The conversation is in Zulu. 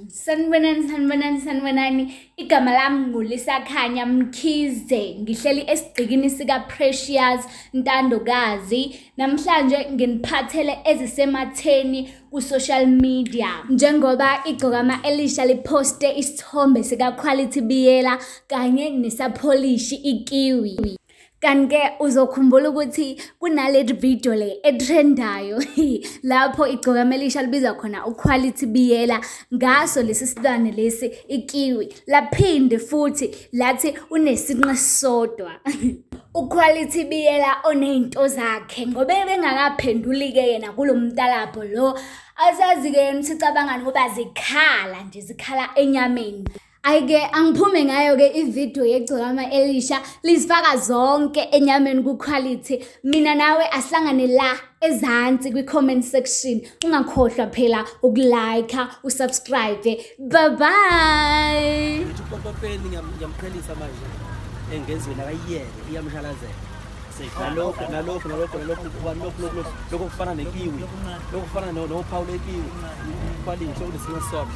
Sanibonani. Igama lami nguLisakhanya Mkhize. Ngihleli esigcikini sika Precious Ntandokazi. Namhlanje nginiphathele ezisematheni ku social media. Njengoba igcokama Elisha liposte isithombe sika Quality Biyela kanye nesapholishi ikiwi. Kanti-ke uzokhumbula ukuthi kunale video le etrendayo lapho igcokama Elisha libiza khona uQuality Biyela ngaso lesi silwane lesi ikiwi, laphinde futhi lathi unesinqe sodwa. uQuality Biyela oney'nto zakhe ngoba bengakaphenduli-ke yena kulo mtalapho lo, asazi-ke yena ukuthi cabangani ngoba zikhala enyameni. Ayike angiphume ngayo-ke ivideo yegcokama Elisha lizifaka zonke enyameni kuQuality. Mina nawe asihlangane la ezansi kwi-comment section. Ungakhohlwa phela ukulike, usubscribe. Bye bye. Ngiyamqhelisa manje engenzweni akayiyeke iyamshalazela. Lokho kufana nekiwi, lokho kufana nophawu lekiwi. Quality okunesinye sodwa.